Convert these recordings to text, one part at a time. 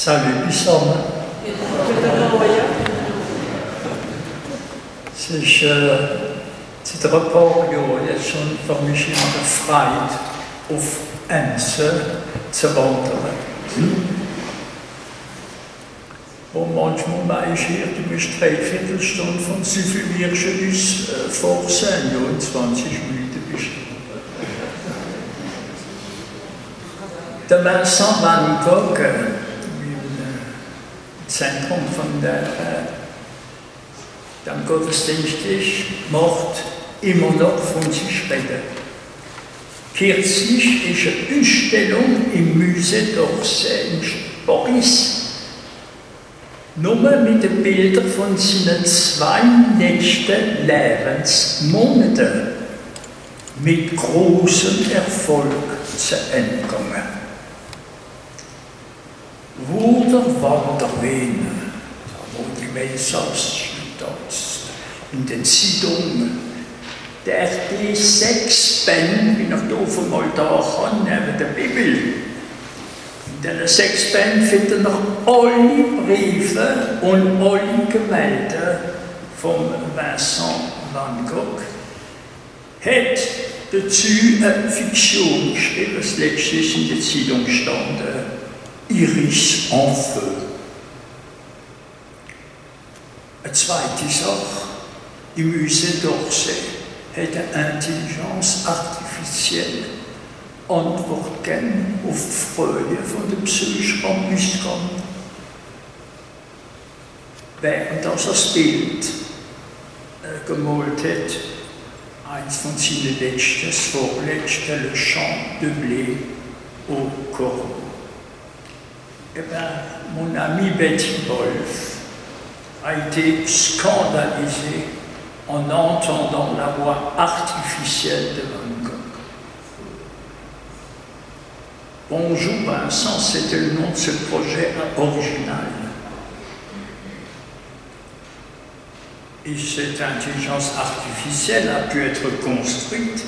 Salut, Bisson. Sich zu rapport jetzt schon für mich immer befreit, auf Ense zu wandern. Und manchmal meine ich hier, du musst 3/4 Stunde von Süffelwirschen bis Forsen, ja, in 20 Minuten bist du. Der Vincent van Gogh, im Zentrum von dem Gottesdienst ist, macht immer noch von sich reden. Kürzlich ist eine Ausstellung im Musée d'Orsay in Paris. Nur mit den Bildern von seinen 2 letzten Lebensmonaten mit großem Erfolg zu Ende gegangen. Wo der Wanderwehen, wo die Messers in den Zeitungen, der die 6 Bände, wie ich hier von mal da kann, neben der Bibel. In diesen 6 Bänden finden noch alle Briefe und alle Gemälde von Vincent van Gogh. Hat dazu eine Fiktion geschrieben, das letztes in der Zeitung stand, Iris en feu. Eine zweite Sache, im Musée d'Orsay hat eine Intelligenz artificielle Antwort gegeben auf die Freude von dem Psych am Ausgang. Während das Bild gemalt hat, eins von seinen letzten, das vorletzte, Le Chant de Blé au Corbeau. Eh bien, mon ami Betty Wolf a été scandalisée en entendant la voix artificielle de Van Gogh. Bonjour Vincent, c'était le nom de ce projet original. Et cette intelligence artificielle a pu être construite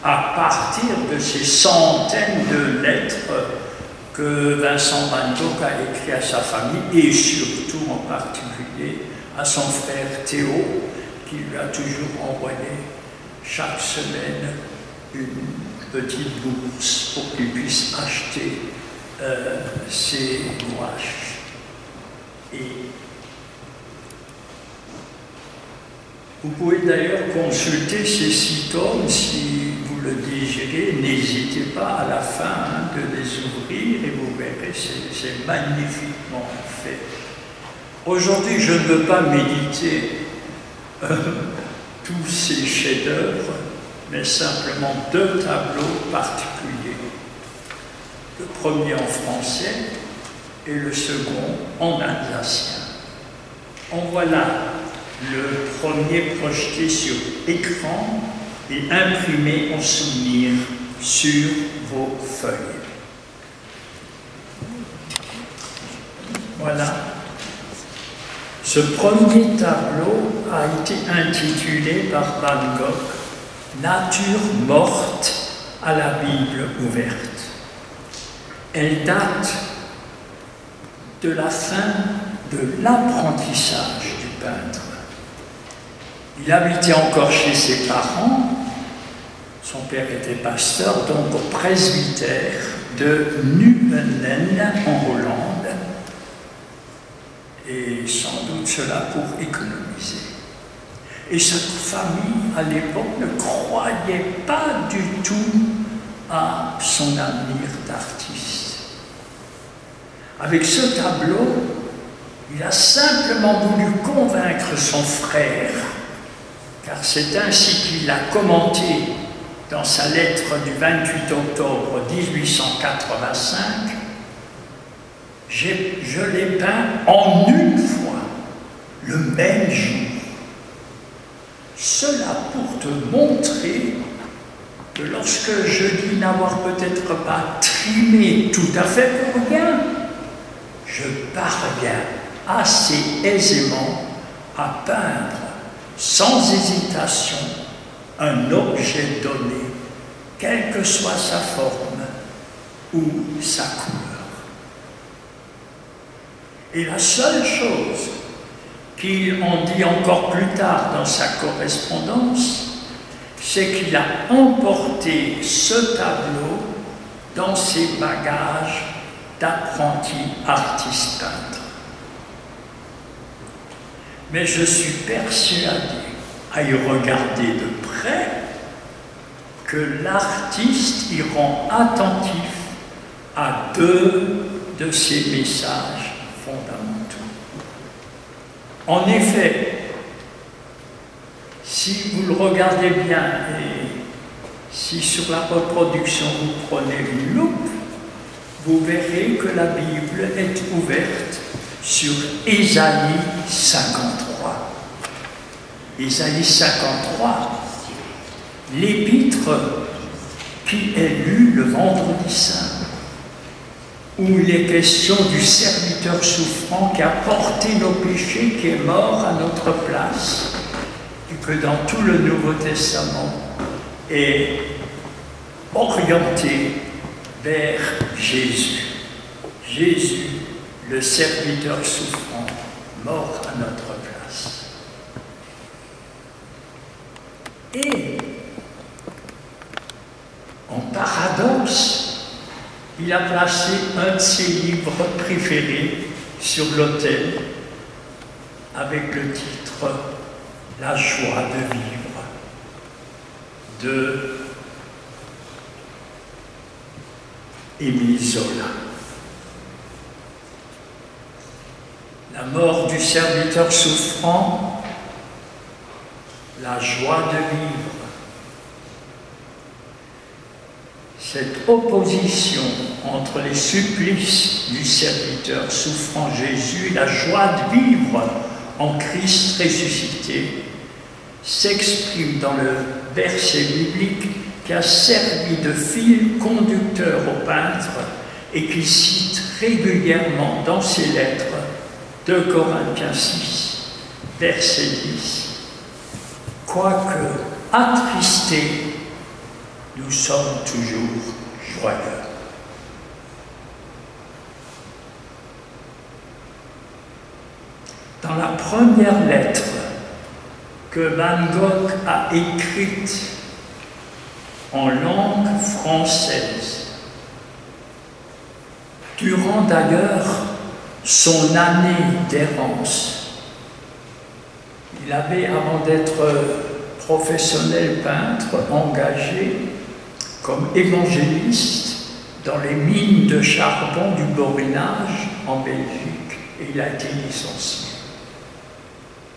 à partir de ces centaines de lettres que Vincent van Gogh a écrit à sa famille et surtout en particulier à son frère Théo, qui lui a toujours envoyé chaque semaine une petite bourse pour qu'il puisse acheter ses gouaches. Et vous pouvez d'ailleurs consulter ces 6 tomes si vous le désirez. N'hésitez pas à la fin de les ouvrir et vous verrez, c'est magnifiquement fait. Aujourd'hui, je ne veux pas méditer tous ces chefs-d'œuvre, mais simplement 2 tableaux particuliers. Le premier en français et le second en alsacien. En voilà le premier projeté sur écran et imprimé en souvenir sur vos feuilles. Voilà. Ce premier tableau a été intitulé par Van Gogh « Nature morte à la Bible ouverte ». Elle date de la fin de l'apprentissage du peintre. Il habitait encore chez ses parents, son père était pasteur, donc au presbytère de Numenen en Hollande, et sans doute cela pour économiser. Et cette famille, à l'époque, ne croyait pas du tout à son avenir d'artiste. Avec ce tableau, il a simplement voulu convaincre son frère, car c'est ainsi qu'il l'a commenté dans sa lettre du 28 octobre 1885, je l'ai peint en une fois, le même jour. Cela pour te montrer que lorsque je dis n'avoir peut-être pas trimé tout à fait pour rien, je parviens assez aisément à peindre sans hésitation un objet donné, quelle que soit sa forme ou sa couleur. Et la seule chose qu'il en dit encore plus tard dans sa correspondance, c'est qu'il a emporté ce tableau dans ses bagages d'apprenti artiste peintre. Mais je suis persuadé, à y regarder de près, que l'artiste y rend attentif à deux de ses messages fondamentaux. En effet, si vous le regardez bien et si sur la reproduction vous prenez une loupe, vous verrez que la Bible est ouverte sur Ésaïe 53. Ésaïe 53, l'épître qui est lu le vendredi saint, où il est question du serviteur souffrant qui a porté nos péchés, qui est mort à notre place, et que dans tout le Nouveau Testament est orienté vers Jésus. Jésus, le serviteur souffrant, mort à notre place. Et, en paradoxe, il a placé un de ses livres préférés sur l'autel avec le titre « La joie de vivre » de Émile Zola. La mort du serviteur souffrant, la joie de vivre. Cette opposition entre les supplices du serviteur souffrant Jésus et la joie de vivre en Christ ressuscité s'exprime dans le verset biblique qui a servi de fil conducteur au peintre et qu'il cite régulièrement dans ses lettres, 2 Corinthiens 6, verset 10. Quoique attristés, nous sommes toujours joyeux. Dans la première lettre que Van Gogh a écrite en langue française, durant d'ailleurs son année d'errance, il avait, avant d'être professionnel peintre, engagé comme évangéliste dans les mines de charbon du Borinage en Belgique, et il a été licencié.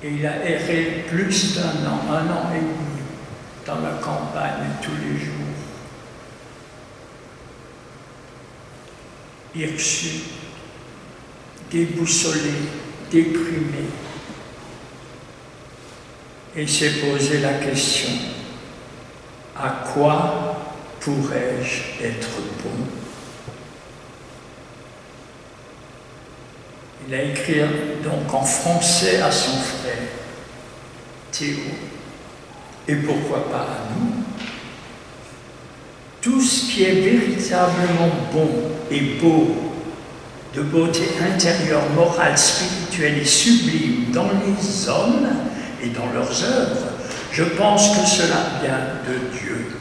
Et il a erré plus d'un an, 1 an et demi, dans la campagne tous les jours. Hirsute, déboussolé, déprimé, et s'est posé la question, à quoi pourrais-je être bon? Il a écrit donc en français à son frère Théo, et pourquoi pas à nous. Tout ce qui est véritablement bon et beau, de beauté intérieure, morale, spirituelle et sublime dans les hommes et dans leurs œuvres, je pense que cela vient de Dieu.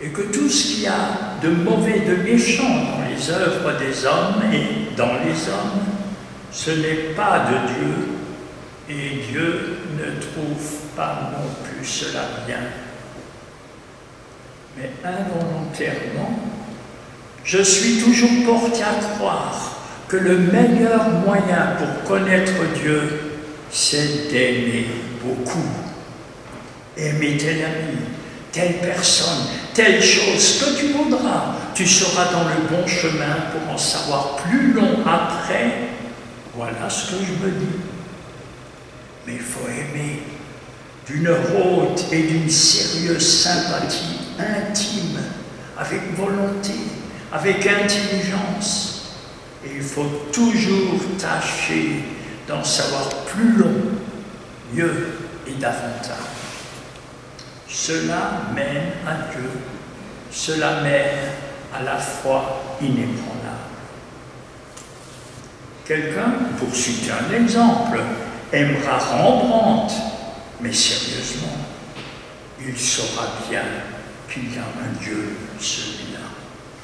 Et que tout ce qu'il y a de mauvais, de méchant dans les œuvres des hommes et dans les hommes, ce n'est pas de Dieu, et Dieu ne trouve pas non plus cela bien. Mais involontairement, je suis toujours porté à croire que le meilleur moyen pour connaître Dieu, c'est d'aimer beaucoup. Aimer tel ami, telle personne, telle chose que tu voudras. Tu seras dans le bon chemin pour en savoir plus long après. Voilà ce que je me dis. Mais il faut aimer d'une haute et d'une sérieuse sympathie intime, avec volonté, avec intelligence. Et il faut toujours tâcher d'en savoir plus long, mieux et davantage. Cela mène à Dieu, cela mène à la foi inébranlable. Quelqu'un, pour citer un exemple, aimera Rembrandt, mais sérieusement, il saura bien qu'il y a un Dieu, celui-là.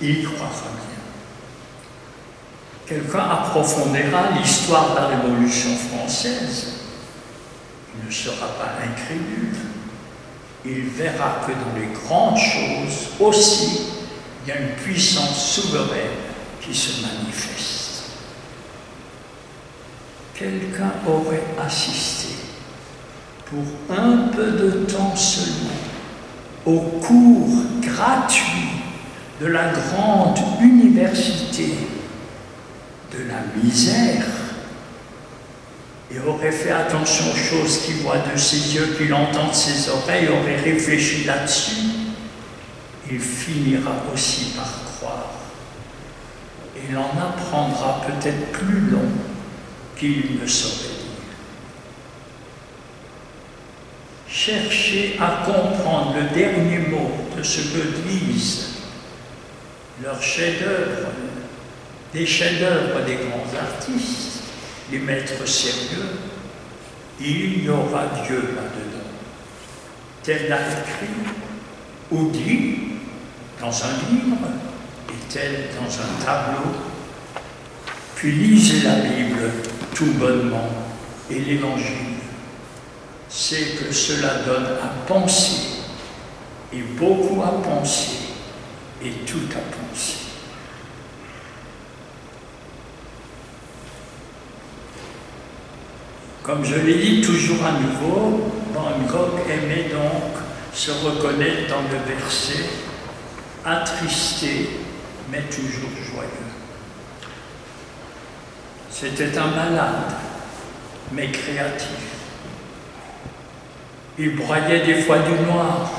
Il croira bien. Quelqu'un approfondira l'histoire de la Révolution française. Il ne sera pas incrédule. Il verra que dans les grandes choses aussi, il y a une puissance souveraine qui se manifeste. Quelqu'un aurait assisté pour un peu de temps seulement au cours gratuit de la grande université de la misère et aurait fait attention aux choses qu'il voit de ses yeux, qu'il entend de ses oreilles, aurait réfléchi là-dessus, il finira aussi par croire. Et il en apprendra peut-être plus long qu'il ne saurait dire. Cherchez à comprendre le dernier mot de ce que disent leurs chefs-d'œuvre, des chefs-d'œuvre des grands artistes, les maîtres sérieux, il y aura Dieu là-dedans. Tel l'a écrit ou dit dans un livre et tel dans un tableau. Puis lisez la Bible tout bonnement et l'Évangile. C'est que cela donne à penser, et beaucoup à penser, et tout à penser. Comme je l'ai dit toujours à nouveau, Van Gogh aimait donc se reconnaître dans le verset « attristé, mais toujours joyeux ». C'était un malade, mais créatif. Il broyait des fois du noir,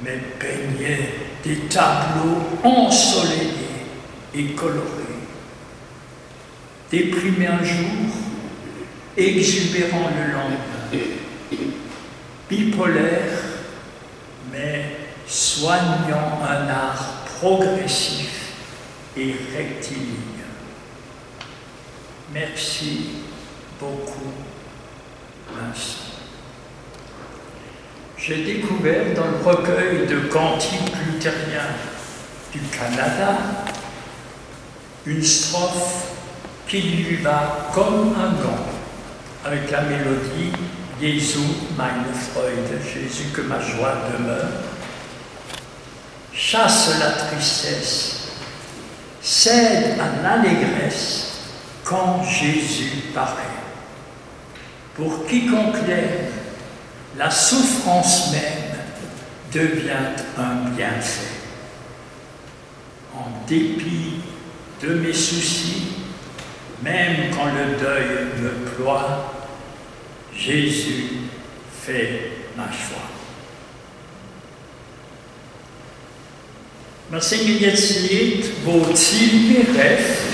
mais peignait des tableaux ensoleillés et colorés. Déprimé un jour, exubérant le lendemain, bipolaire, mais soignant un art progressif et rectiligne. Merci beaucoup, Vincent. J'ai découvert dans le recueil de cantiques luthériens du Canada une strophe qui lui va comme un gant avec la mélodie « Jesu, meine Freude », Jésus, que ma joie demeure. Chasse la tristesse, cède à l'allégresse quand Jésus paraît. Pour quiconque l'aime, la souffrance même devient un bienfait. En dépit de mes soucis, même quand le deuil me ploie, Jésus fait ma joie. Wir singen jetzt ein Lied, wo Ziel bereft,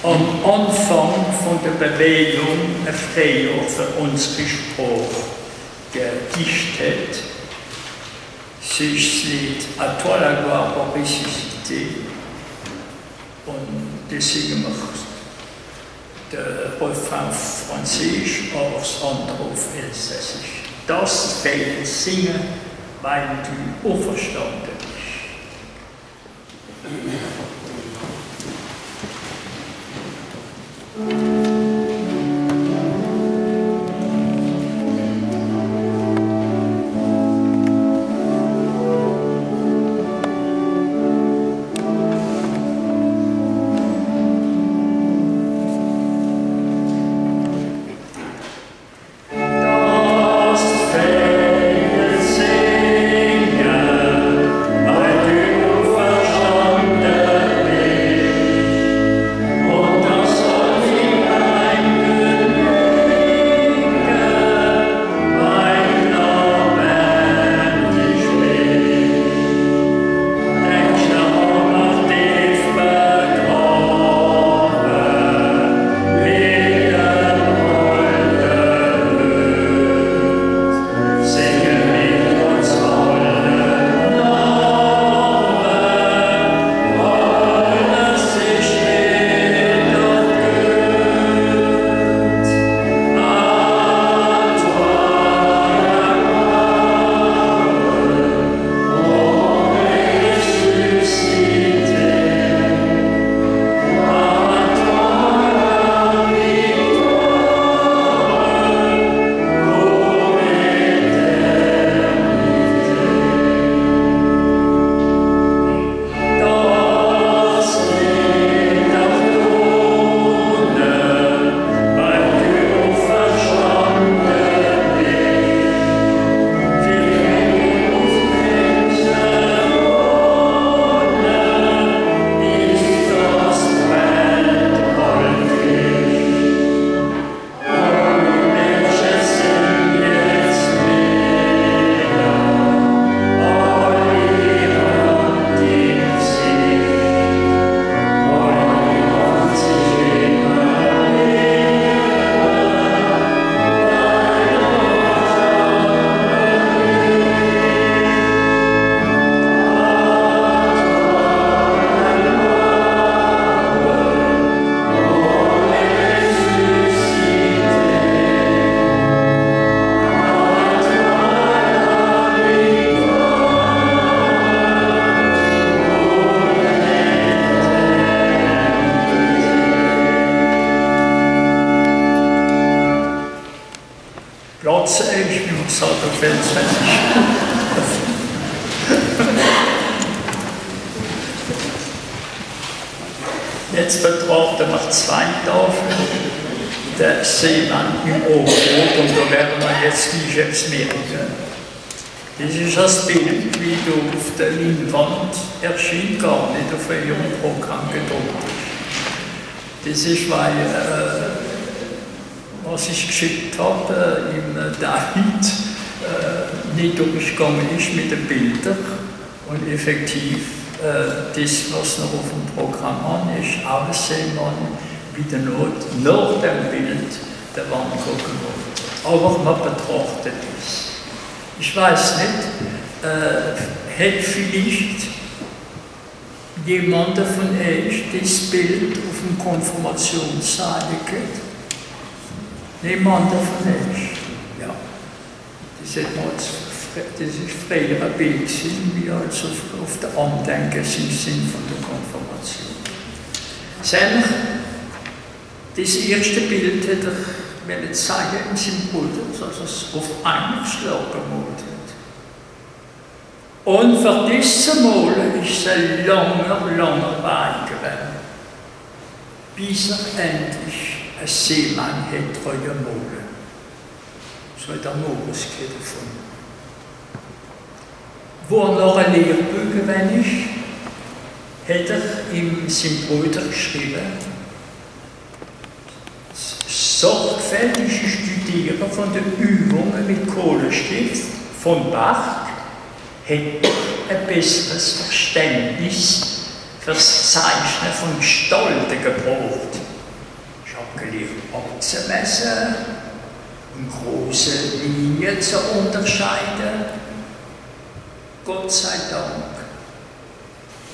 am Anfang von der Bewegung ein Freier für unsere Sprache gedichtet. C'est das Lied « À toi la gloire au ressuscité » und das singen wir der Refrain Französisch aufs andere auf Elsässisch. Das fehlt singen, weil du auferstanden bist. Katze ist, wie man sagt auf Französisch. Jetzt betrachten wir zwei Tafeln. Der Seemann im Oberrot, und da werden wir jetzt nicht etwas merken. Das ist das Bild, wie du auf der Leinwand erschien, gar nicht auf eurem Programm gedruckt ist. Das ist, weil, was ich geschickt habe, im David nicht durchgegangen ist mit den Bildern und effektiv das, was noch auf dem Programm an ist, aussehen man wieder nach dem Bild der Wand gucken wollte. Aber man betrachtet es. Ich weiß nicht, hat vielleicht jemand von euch das Bild auf dem Konfirmationssaal gehabt? Niemand von euch? Ja. Das ist früher ein Bild, wie also auf der Andenken sind von der Konfirmation. Das erste Bild hätte ich zeigen im Symposium, dass es auf einen Schlag gemalt wird. Und für das zu malen ist ein langer Weg gewesen, bis endlich ein Seemann hat malen. So hat er noch was davon. Wo er noch ein Lehrbuch gewesen ist, hat er im Symposium geschrieben, sorgfältige Studieren von den Übungen mit Kohlestift von Bach hat ein besseres Verständnis für das Zeichnen von Gestalten gebraucht. Ich habe gelernt, abzumessen und große Linien zu unterscheiden. Gott sei Dank.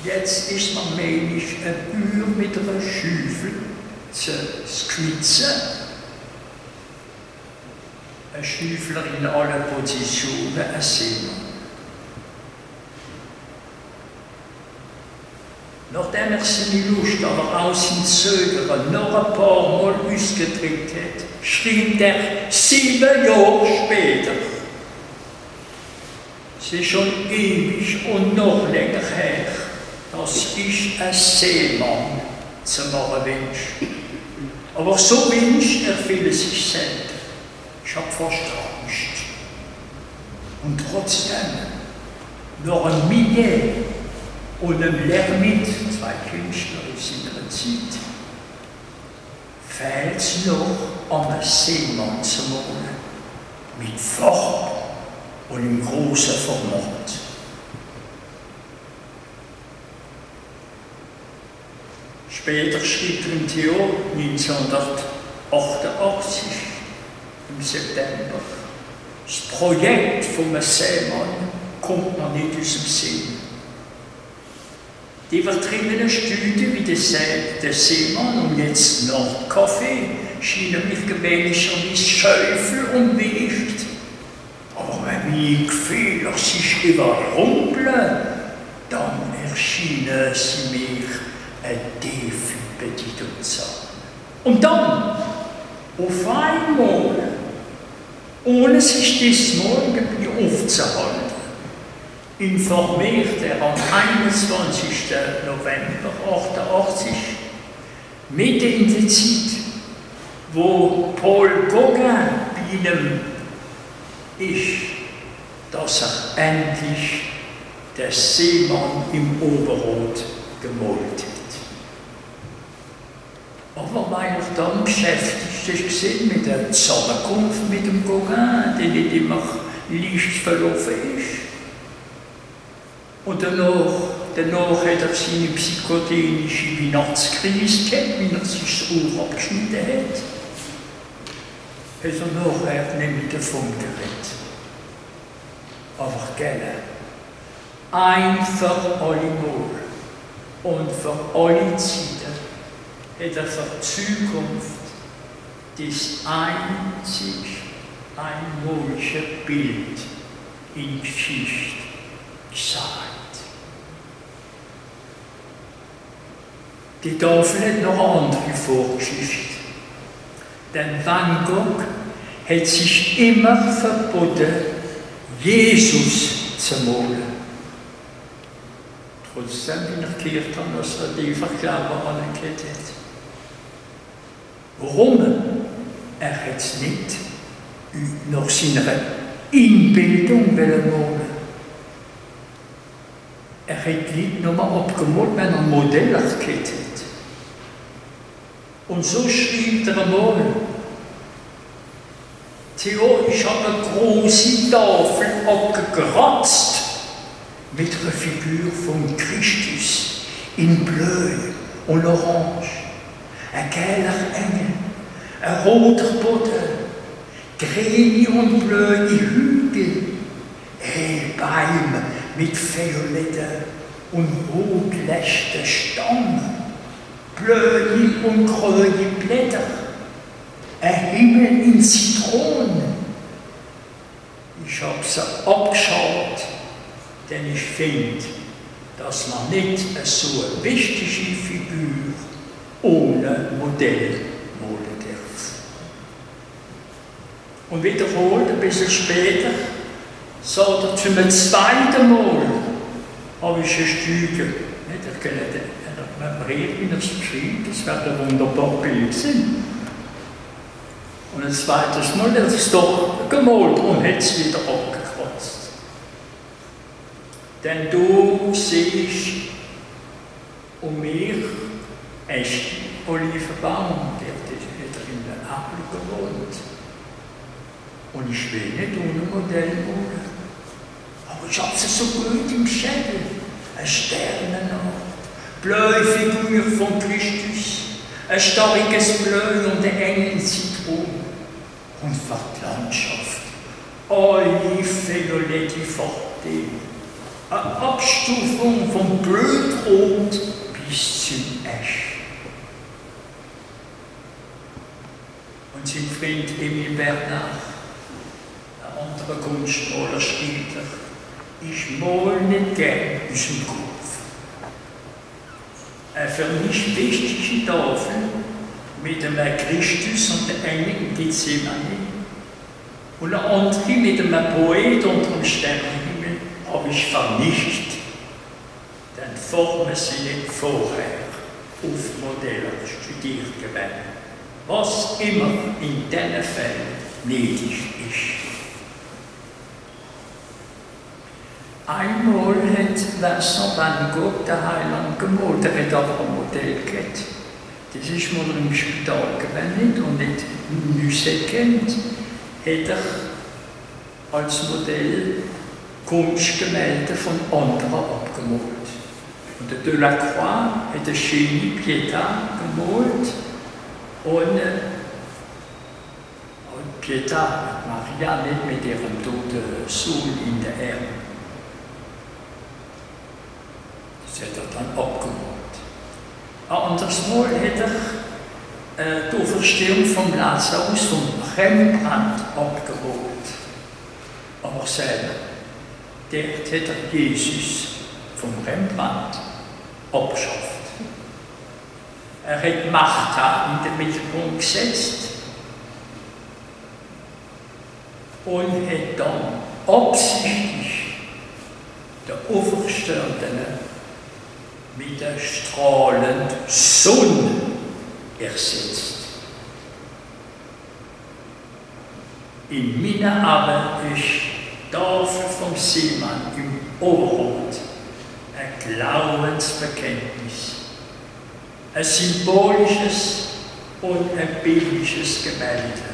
Jetzt ist man mäßig ein Bühr mit einer Schüffel zu skizzen. Ein Schüffler in allen Positionen, ein Seemann. Nachdem er seine Lust aber aus dem Zögern noch ein paar Mal ausgedrückt hat, schrieb er 7 Jahre später. Es ist schon ewig und noch länger her, dass ich ein Seemann zu machen wünsche. Aber so wünscht er viele sich selten. Ich habe fast Angst. Und trotzdem, noch ein Millier und ein Lermit, 2 Künstler in seiner Zeit, fehlt es noch, einen Seemann zu malen. Mit Farbe und im großen Format. Später schrieb er im Theo 1988 im September, das Projekt vom Seemann kommt noch nicht aus dem Sinn. Die übertriebenen Studien wie der Seemann und jetzt Nordkaffee schienen mich gewöhnlicherweise Schäufel und Wicht. Aber wenn meine Gefühle sich überrumpeln, dann erschienen sie mir eine tiefe Bedeutung zu haben. Und dann, auf einmal, ohne sich diesmal aufzuhalten, informiert er am 21. November 1988, mitten in der Zeit, wo Paul Gauguin bei ihm ist, dass er endlich der Seemann im Oberrot gemalt hat. Aber weil er dann beschäftigt ist mit der Zusammenkunft mit dem Gauguin, die nicht immer leicht verlaufen ist. Und danach hat er seine psychodelische Weihnachtskrise gehabt, wie er sich das Ohr abgeschnitten hat. Hat er nachher nicht mehr davon geredet. Aber gell, ein für alle Mal und für alle Zeiten hat er für die Zukunft das einzig einmalige Bild in Geschichte gesagt. Die Tafel hat noch eine andere Vorgeschichte. Denn Van Gogh hat sich immer verboten, Jesus zu malen. Trotzdem bin ich gehört haben, dass er die Verkleber anerkannt hat. Warum? Er hat es nicht nach seiner Einbildung malen. Er hat die Leute nur abgemalt, wenn er ein Modell erkannt hat. Und so schreibt er einmal: Theo, ich habe eine große Tafel abgekratzt mit einer Figur von Christus in Bleu und Orange. Ein gelber Engel, ein roter Boden, grüne und blaue Hügel, Bäume mit violetten und rotlechten Stämmen, blaue und grüne Blätter, ein Himmel in Zitronen. Ich habe sie abgeschaut, denn ich finde, dass man nicht so eine wichtige Figur ohne Modell malen darf. Und wiederholt, ein bisschen später, sagt er, zum zweiten Mal habe ich ein Stück, ich kann nicht reden, wie er es beschreibt, das wird ein wunderbares Bild sein. Und ein zweites Mal hat er es doch gemalt und hat es wieder abgekratzt. Denn du siehst um mich echt Olivenbaum, der hat in der Apfel gewohnt. Und ich will nicht ohne Modell malen. Aber ich habe es so gut im Schädel. Eine Sternennacht, blaue Figur von Christus, ein starkes Blau und ein Engel Zitronen. Und für die Landschaft, alle violette Farben. Eine Abstufung vom Blödrot bis zum Esch. Und sein Freund Emil Bernard, ein anderer Kunstmaler, schrieb, ich male nicht gern aus dem Kopf. Eine für mich wichtige Tafel mit einem Christus und dem Engel in Gethsemane und eine andere mit einem Poet unter dem Sternenhimmel habe ich vernichtet. Denn Formen sind nicht vorher auf Modelle studiert gewesen. Was immer in diesen Fällen nötig ist. Einmal hat Vincent van Gogh den Heiland gemalt, er hat aber ein Modell gehabt. Das ist mal im Spital gewesen und nicht Musée kennt, hat er als Modell Kunstgemälde von anderen abgemalt. Und der Delacroix hat eine schöne Pietà gemalt und Pietà, Maria, nicht mit ihrem toten Sohn in der Erde. Das hat er dann abgemalt. Ein anderes Mal hat er die Auferstehung vom Lazarus von Rembrandt abgemalt. Aber selber, dort hat er Jesus vom Rembrandt abgeschafft. Er hat Martha in den Mittelpunkt gesetzt und hat dann absichtlich der Auferstandene mit der strahlenden Sonne ersetzt. In meiner Arbeit ist die Tafel vom Seemann im Oberrot ein Glaubensbekenntnis, ein symbolisches und ein bildliches Gemälde,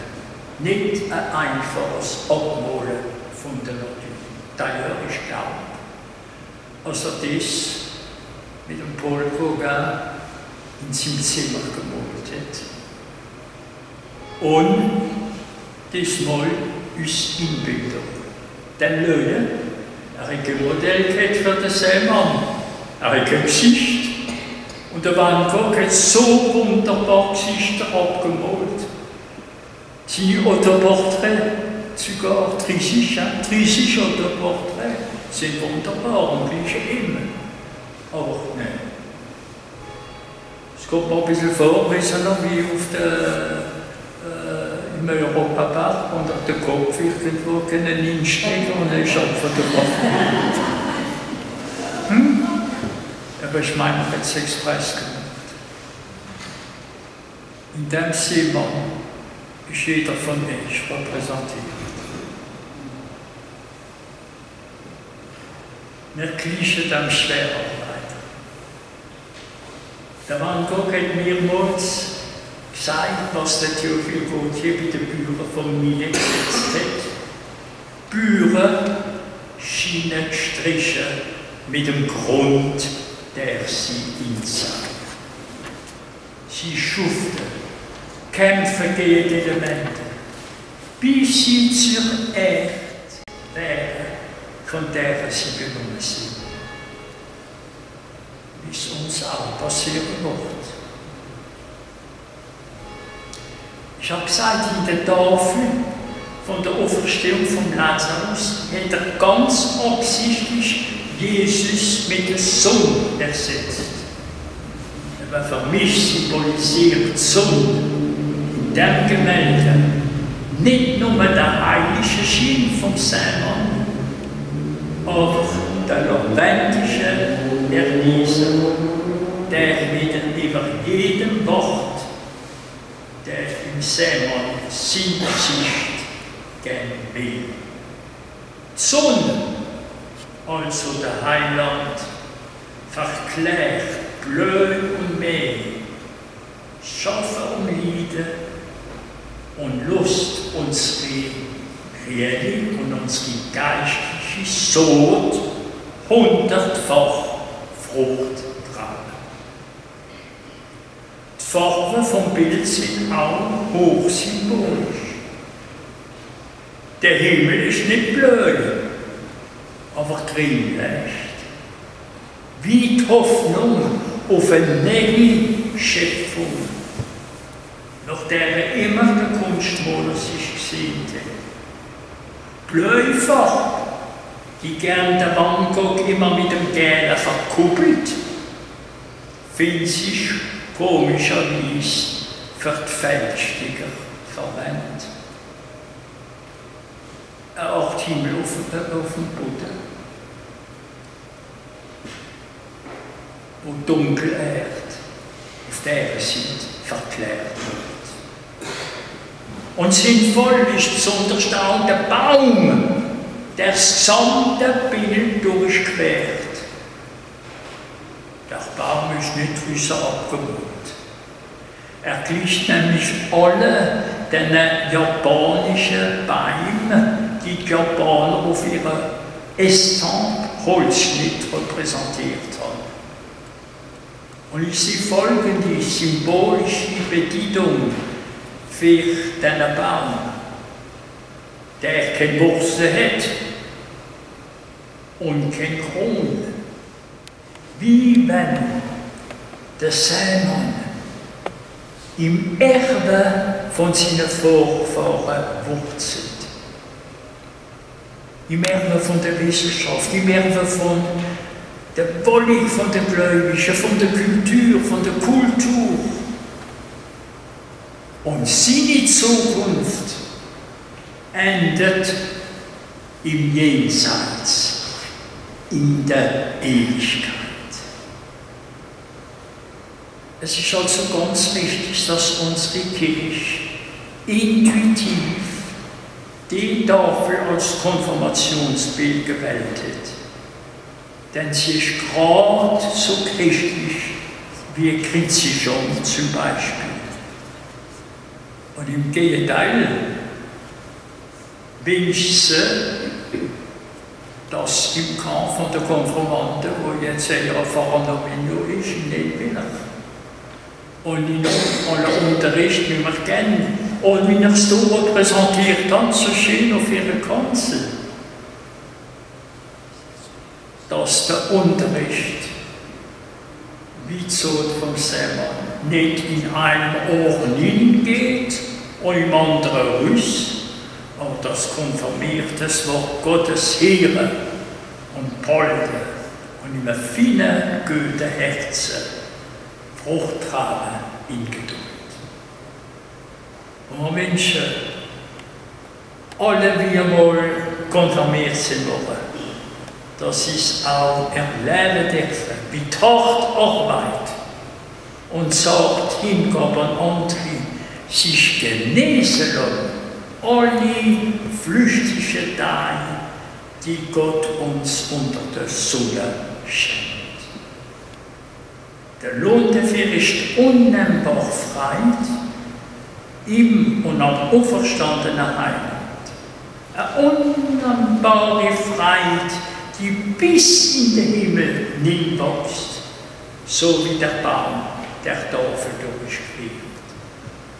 nicht ein einfaches Abmalen von der Natur. Daher ich glaube, also das mit dem Paul Gauguin in seinem Zimmer gemalt hat. Und diesmal ist Inbildung. Denn Löwe, er hat ein Modell gehabt für den Seemann, er hat ein Gesicht. Und der Van Gogh hat so wunderbar Gesichter abgemalt. Seine Autoporträts, sogar 30 Autoporträts, sind wunderbar und gleich immer. Aber nein. Es kommt mir ein bisschen vor, wie auf der einem Europapark unter den Kopf irgendwo hineinstecken und dann ist er von der Kopf. Aber ich meine, jetzt Express gemacht. In dem Seemann ist jeder von euch repräsentiert. Wir gleichen dem Schwerarbeiter. Der Van Gogh hat mehrmals gesagt, was der Théophile Gautier bei den Bürgern von Millet gesetzt hat. Bürger scheinen Striche mit dem Grund, der sie inzeigt. Sie schuften, kämpfen gegen die Elemente, bis sie zur Erde wären, von der sie genommen sind. Wie es uns auch passieren wird. Ich habe gesagt, in der Tafel von der Auferstehung von Lazarus hat er ganz absichtlich Jesus mit dem Sohn ersetzt. Aber für mich symbolisiert Sohn in dem Gemälde nicht nur der heilige Schien vom Simon, aber der lebendige Erlöser, der wieder über jedem Wort, der im Simon seine Sicht geben will. Sohn, also der Heiland, verklärt Bleu und Meer, schaffe und Liebe und Lust unsere Reelle und unsere geistliche Sod 100-fach Frucht tragen. Die Farben vom Bild sind auch hochsymbolisch. Der Himmel ist nicht blöd, aber grünleicht. Wie die Hoffnung auf eine neue Schöpfung, nach der immer der Kunstmaler sich gesehnt hat. Bläufarbe, die gern der Van Gogh immer mit dem Gelben verkuppelt, findet sich komischerweise für die Fälschtiger verwendet. Eine Art Himmel auf dem Boden, wo Dunkelheit auf der Seite verklärt wird. Und sinnvoll ist besonders auch der Baum, der das gesamte Bild durchquert. Der Baum ist nicht rüse abgemalt. Er gleicht nämlich alle den japanischen Bäumen, die die Japaner auf ihrer Estampe Holzschnitt repräsentiert haben. Und ich sehe folgende symbolische Bedeutung für diesen Baum, der keine Wurzel hat und keine Krone. Wie wenn der Simon im Erbe von seinen Vorfahren wurzelt. Im Erbe von der Wissenschaft, im Erbe von der Politik, von der Gläubigen, von der Kultur. Und seine Zukunft endet im Jenseits, in der Ewigkeit. Es ist also ganz wichtig, dass unsere Kirche intuitiv die Tafel als Konfirmationsbild gewählt hat. Denn sie ist gerade so christlich wie Chrysichon zum Beispiel. Und im Gegenteil wünscht sie, dass im Kampf von der Konfirmanden, wo jetzt ihre Pfarrer Nominio ist, in Nebelach, und in allen Unterricht, wie wir kennen, und wie er es hier repräsentiert hat, so schön auf ihrer Kanzel, dass der Unterricht, wie so vom Simon, nicht in einem Ohr hingeht und im anderen raus, aber das konfirmiert das Wort Gottes hören und poltern und in einem feinen, guten Herzen Frucht tragen in Geduld. Und wir Menschen alle wir mal konfirmiert sind worden. Das ist auch erleben dürfen, wie die hart Arbeit und sagt Hingabe an andere, sich genesen lassen, alle flüchtigen Tage, die Gott uns unter der Sonne schenkt. Der Lohn dafür ist unnehmbar Freude im und am auferstandenen Heiland. Eine unnehmbare Freude, die bis in den Himmel hinwächst, so wie der Baum, der Tafel durchquert.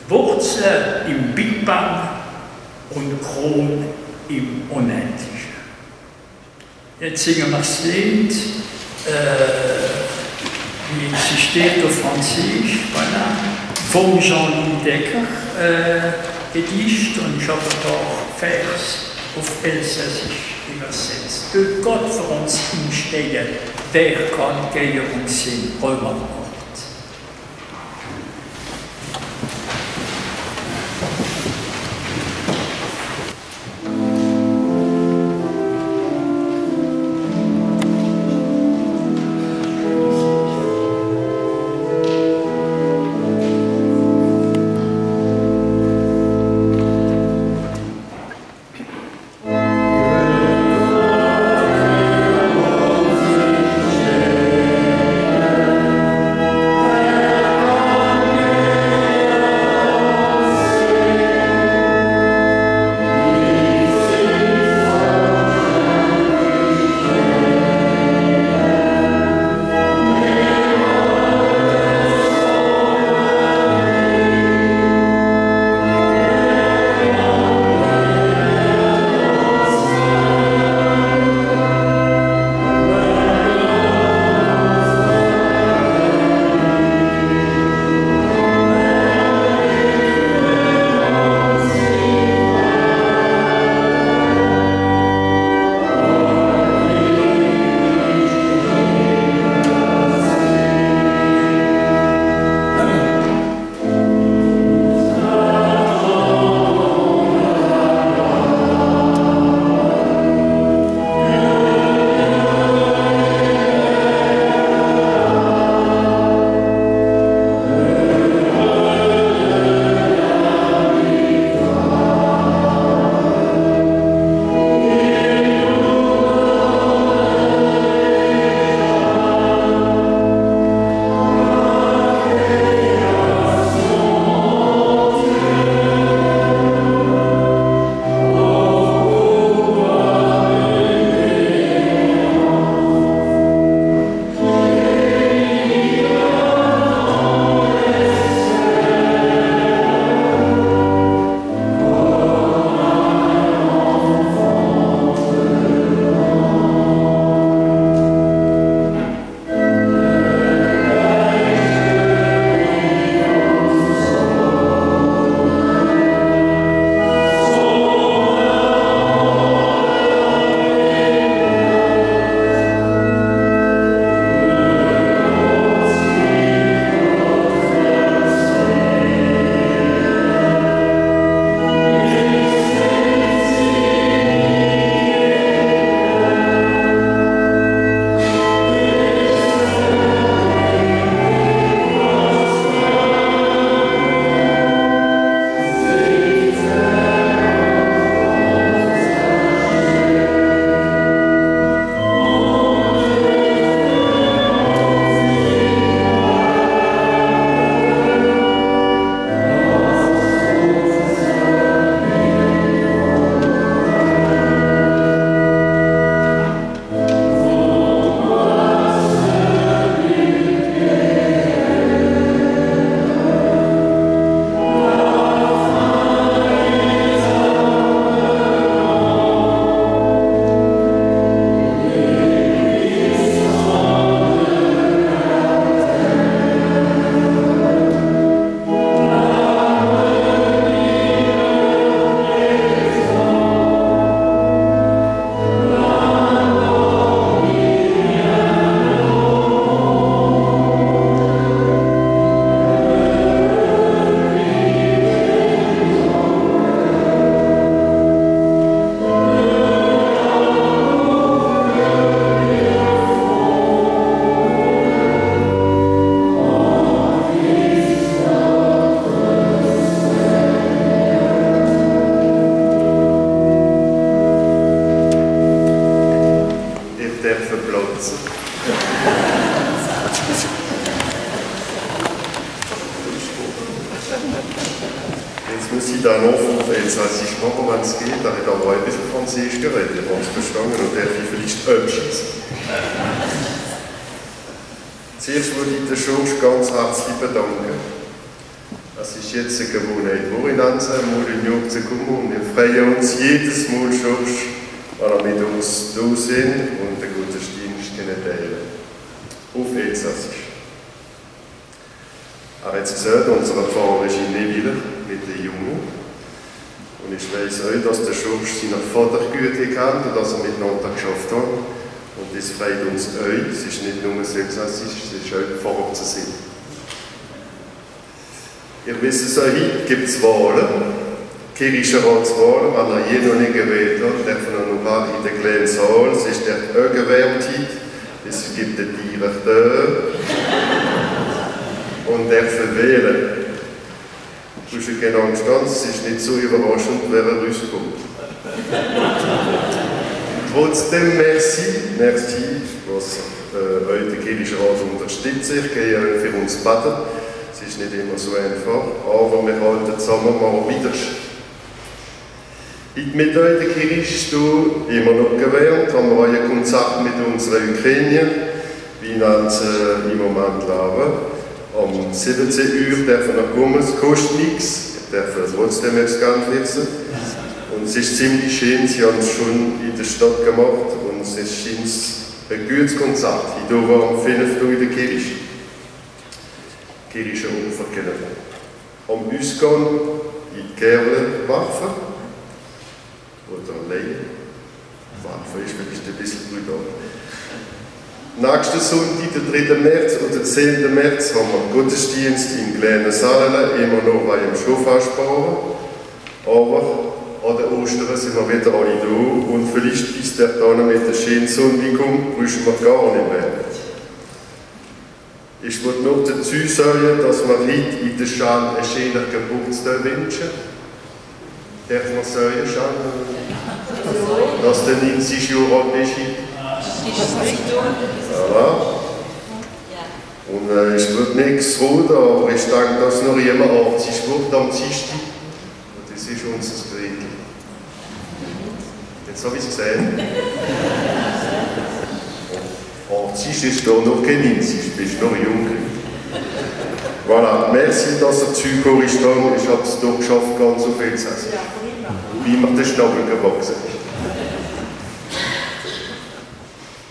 Wurzeln im Big Bang und Kron im Unendlichen. Jetzt singen wir das Lied, wie existiert auf Französisch, voilà, vom Jean-Louis Decker Gedicht, und ich habe da Vers auf Elsässisch übersetzt. Tut Gott für uns hinstehen, wer kann gegen uns in Römermord. sie dann offen auf Elsassisch machen, wenn es geht. Da hat aber auch ein bisschen Französisch geredet, ich habe es verstanden und darf ich vielleicht abschießen. Zuerst würde ich den Schorsch ganz herzlich bedanken. Es ist jetzt eine Gewohnheit, wo in Ansa mal in York zu kommen und wir freuen uns jedes Mal Schorsch, wenn er mit uns da sind und den Gottesdienst teilen. Auf Elsassisch. Er hat es gesagt, unser Pfarrer ist in Neville mit den Jungen. Und ich weiss auch, dass der Schorsch seine Vatergüte kennt und dass er miteinander geschafft hat. Und das freut uns auch. Es ist nicht nur Elsassisch, es ist auch Pfarrer zu sein. Ihr wisst es auch, heute gibt es Wahlen. Kirchenratswahlen, wenn er je noch nicht gewählt hat, darf er noch mal in der kleinen Saal. Es ist der auch gewählt heute. Es gibt den Direktor. Und dürfen wählen. Du hast keine Angst, es ist nicht so überraschend, wer rauskommt. Trotzdem merci, was heute der kirchliche Rat unterstützt. Ich gehe für uns beten. Es ist nicht immer so einfach, aber wir halten zusammen mal wieder. Mit euch der Kirche du immer noch gewählt, haben wir ein Konzert mit unserer Ukraine, wie sie im Moment leben. Um 17 Uhr dürfen wir kommen, es kostet nichts, ich darf trotzdem jetzt ganz wissen. Und es ist ziemlich schön, sie haben es schon in der Stadt gemacht und es ist ein gutes Konzert. Ich war am 5. in der Kirche. Kirche Opferkirche. Am Ausgang in die Kerle werfen oder legen. Werfen ist vielleicht ein bisschen brutal. Nächsten Sonntag, den 3. März oder 10. März, haben wir Gottesdienst im kleinen Saal, immer noch bei dem Schofausparen. Aber an den Ostern sind wir wieder alle da und vielleicht bis der dann mit der schönen Sonntag kommt, müssen wir gar nicht mehr. Ich wollte noch dazu sagen, dass wir heute in der Schale einen schönen Geburtstag wünschen. Darf man sagen, Schale? Dass der 90 Jahre alt ist. Ja. Und ich würde nichts ruhen, aber ich denke, dass noch jemand 80 wird am Dienstag. Und das ist unser Gretel. Jetzt habe ich es gesehen. 80 ist da noch kein 90, du bist noch jung. Voilà, merci, dass ihr zugekommen ist. Ich habe es doch geschafft, ganz so viel zu essen. Wie mir der Schnabel gewachsen ist.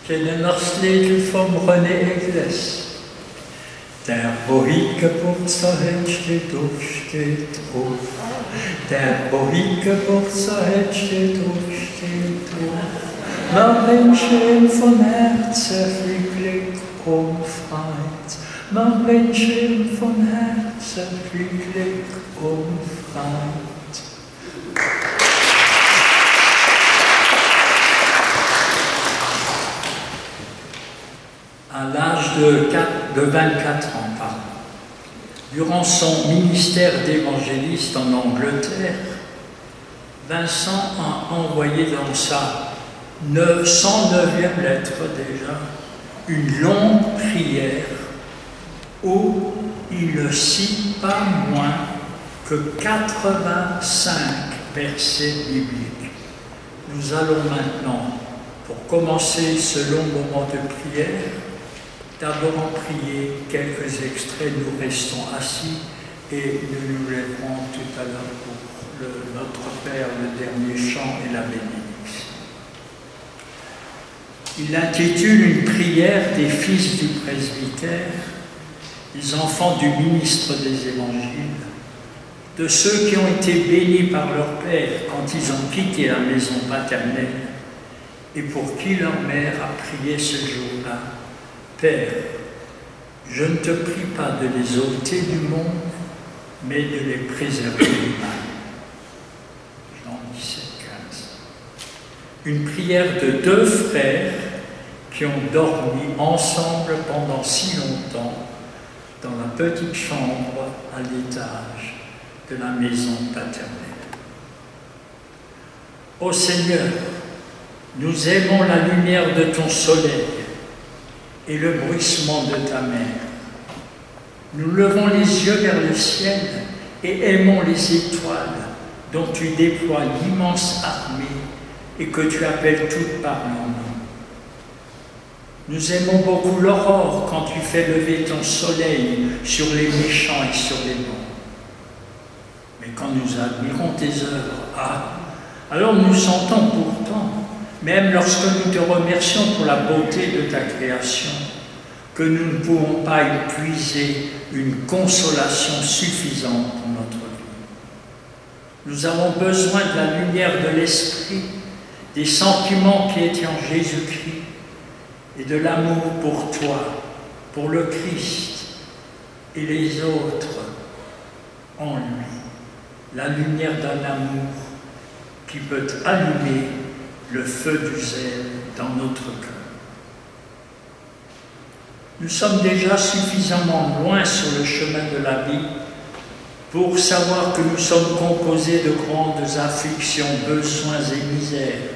Ich kenne noch das Lied von René Egles. Der, wo heute Geburtstag hat, steht auf, steht auf. Der, wo heute Geburtstag hat, steht auf, steht auf. Wir wünschen ihm von Herzen viel Glück und Freude. Wir wünschen ihm von Herzen viel Glück und Freude. À l'âge de 24 ans, durant son ministère d'évangéliste en Angleterre, Vincent a envoyé dans sa 109e lettre déjà une longue prière où il ne cite pas moins que 85 versets bibliques. Nous allons maintenant, pour commencer ce long moment de prière, d'abord en prier quelques extraits, nous restons assis et nous nous lèverons tout à l'heure pour notre Père, le dernier chant et la bénédiction. Il intitule une prière des fils du presbytère, des enfants du ministre des évangiles, de ceux qui ont été bénis par leur Père quand ils ont quitté la maison paternelle et pour qui leur mère a prié ce jour-là. Père, je ne te prie pas de les ôter du monde, mais de les préserver du mal. Jean 17, 15. Une prière de deux frères qui ont dormi ensemble pendant si longtemps dans la petite chambre à l'étage de la maison paternelle. Ô Seigneur, nous aimons la lumière de ton soleil et le bruissement de ta mer. Nous levons les yeux vers le ciel et aimons les étoiles dont tu déploies l'immense armée et que tu appelles toutes par leur nom. Nous aimons beaucoup l'aurore quand tu fais lever ton soleil sur les méchants et sur les bons. Mais quand nous admirons tes œuvres, alors nous sentons pourtant, même lorsque nous te remercions pour la beauté de ta création, que nous ne pouvons pas épuiser une consolation suffisante pour notre vie. Nous avons besoin de la lumière de l'Esprit, des sentiments qui étaient en Jésus-Christ et de l'amour pour toi, pour le Christ et les autres en lui. La lumière d'un amour qui peut allumer le feu du zèle dans notre cœur. Nous sommes déjà suffisamment loin sur le chemin de la vie pour savoir que nous sommes composés de grandes afflictions, besoins et misères,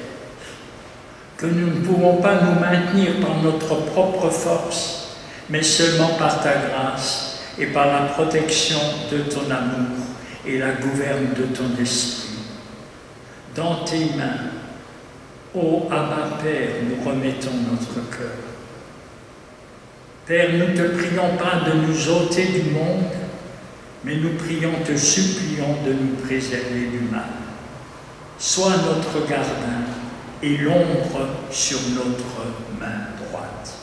que nous ne pouvons pas nous maintenir par notre propre force, mais seulement par ta grâce et par la protection de ton amour et la gouverne de ton esprit. Dans tes mains, ô Abba Père, nous remettons notre cœur. Père, nous ne te prions pas de nous ôter du monde, mais nous prions, te supplions de nous préserver du mal. Sois notre gardien et l'ombre sur notre main droite.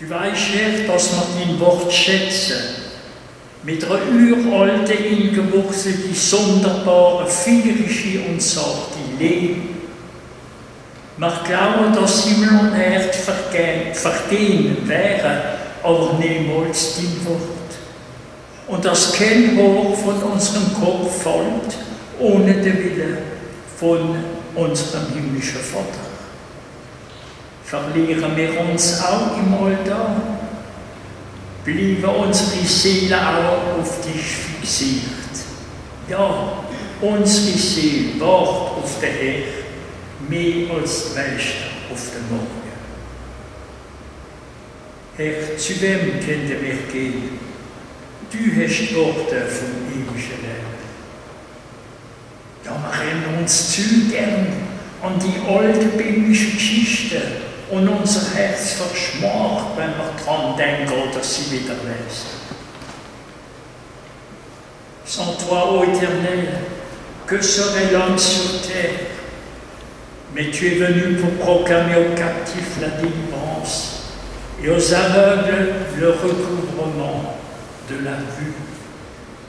Du weißt, dass wir dein Wort schätzen, mit einer uralten gewurzelt, die sonderbare, vierische und sachte Leben. Wir glauben, dass Himmel und Erde vergehen wären, aber niemals dein Wort. Und dass kein Haar von unserem Kopf fällt, ohne den Willen von unserem himmlischen Vater. Verlieren wir uns auch im Alltag, bleiben unsere Seelen auch auf dich fixiert. Ja, unsere Seele wartet auf den Herrn, mehr als die Meister auf den Morgen. Herr, zu wem können wir gehen? Du hast die Worte vom ewigen Leben. Ja, wir können uns zu gern an die alten biblischen Geschichten und unser Herz verschmacht, wenn wir daran denken oder sie wieder lesen. Sans toi, ô Éternel, que serait l'homme sur terre? Mais tu es venu pour proclamer aux captifs la délivrance et aux aveugles le recouvrement de la vue,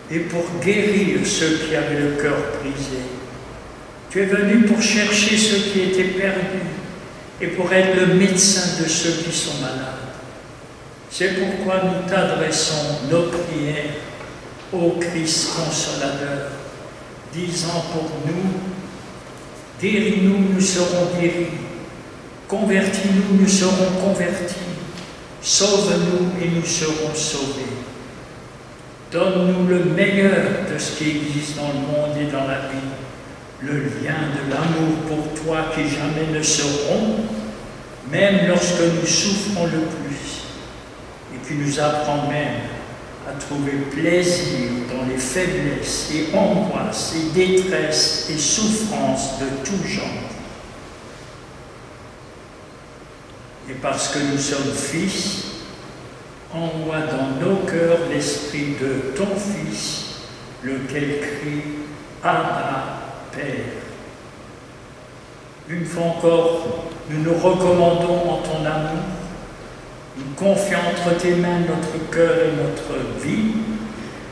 et pour guérir ceux qui avaient le cœur brisé. Tu es venu pour chercher ceux qui étaient perdus et pour être le médecin de ceux qui sont malades. C'est pourquoi nous t'adressons nos prières au Christ consolateur, disant pour nous: guéris-nous, nous serons guéris, convertis-nous, nous serons convertis, sauve-nous et nous serons sauvés. Donne-nous le meilleur de ce qui existe dans le monde et dans la vie, le lien de l'amour pour toi qui jamais ne se rompt, même lorsque nous souffrons le plus, et qui nous apprend même à trouver plaisir dans les faiblesses et angoisses et détresses et souffrances de tout genre. Et parce que nous sommes fils, envoie dans nos cœurs l'esprit de ton Fils, lequel crie « Abba, Père ». Une fois encore, nous nous recommandons en ton amour, nous confions entre tes mains notre cœur et notre vie.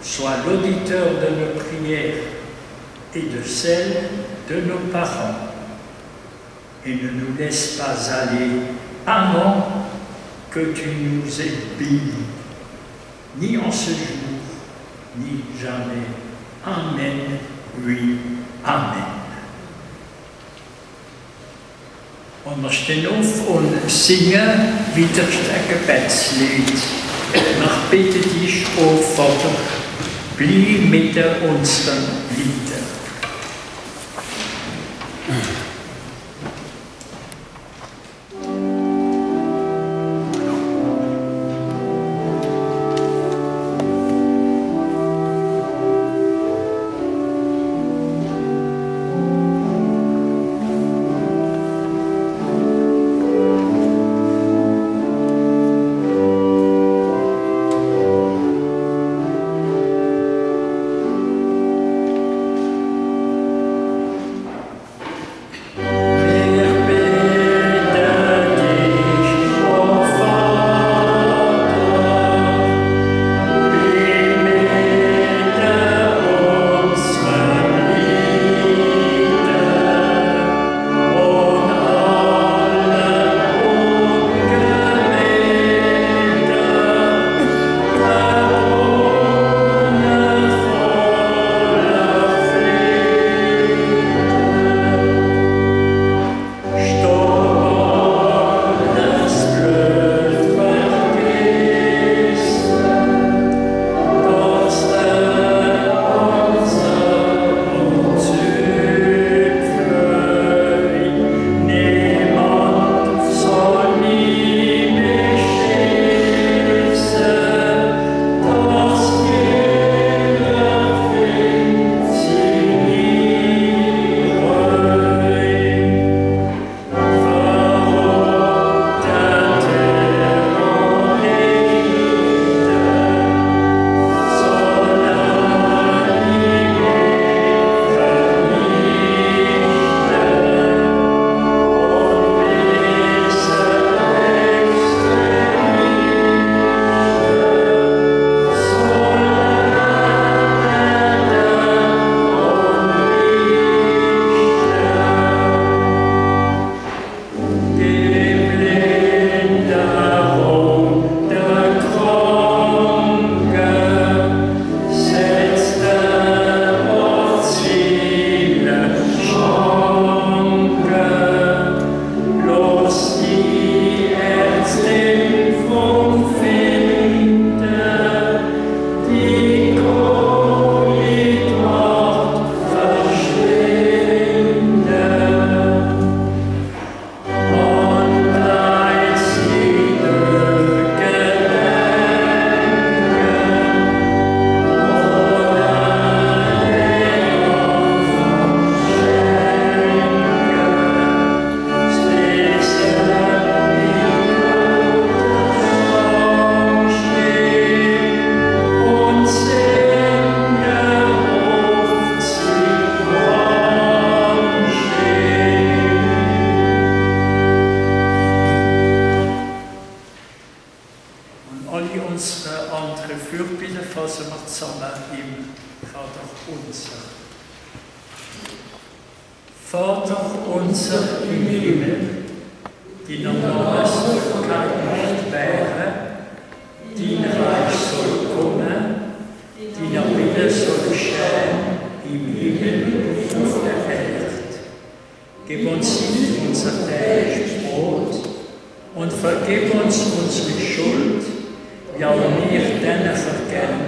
Sois l'auditeur de nos prières et de celles de nos parents, et ne nous laisse pas aller avant que tu nous aies bénis, ni en ce jour, ni jamais. Amen, oui, Amen. Und wir stehen auf und singen wieder ein Gebetslied. Ich bitte dich, o Vater, blieb mit unseren Liedern. andere Fürbitte fassen wir zusammen im Vater unser. Vater unser im Himmel, die Name soll geheiligt werden, dein Reich soll kommen, dein Wille soll geschehen, im Himmel und auf der Welt. Gib uns nicht unser tägliches Brot und vergib uns unsere Schuld, ja und wir denen vergeben,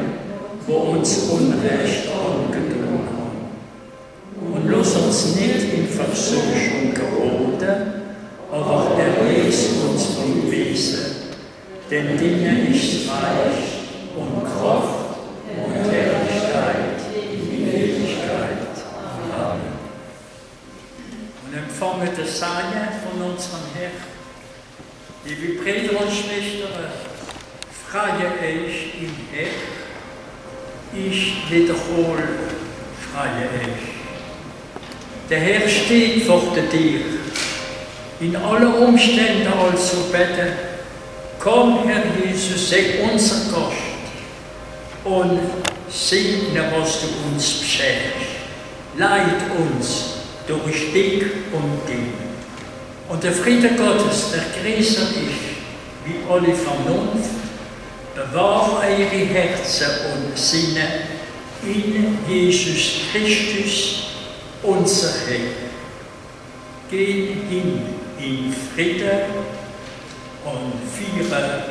wo uns Unrecht angetan haben. Und lass uns nicht in Versuchung geraten, aber erlöse uns vom Bösen, denn dein ist Reich und Kraft und Herrlichkeit in Ewigkeit. Amen. Und empfange das Segen von unserem Herrn. Liebe Brüder und Schwestern, freue euch im Herrn. Ich wiederhole, freue euch. Der Herr steht vor der Tür. In allen Umständen also beten, komm, Herr Jesus, sei unser Gast und segne, was du uns beschenkst. Leit uns durch dick und dünn. Und der Friede Gottes, der größer ist, wie alle Vernunft, bewahre eure Herzen und Sinne in Jesus Christus, unser Herr. Geht hin in Frieden und feiern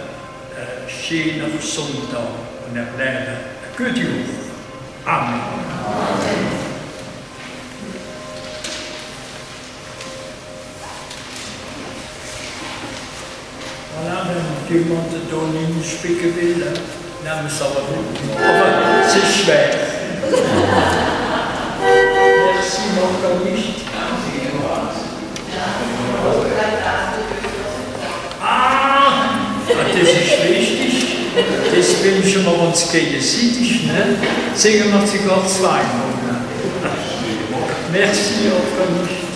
schönen Sonntag und erleben eine gute Woche. Amen. Amen. Voilà, wenn jemand da nicht spicken will, nehmen wir es aber nicht. Aber es ist schwer. Merci, Marguerite. Das ist wichtig. Das wünschen wir uns gegenseitig. Ne? Singen wir sogar zweimal. Merci, Marguerite.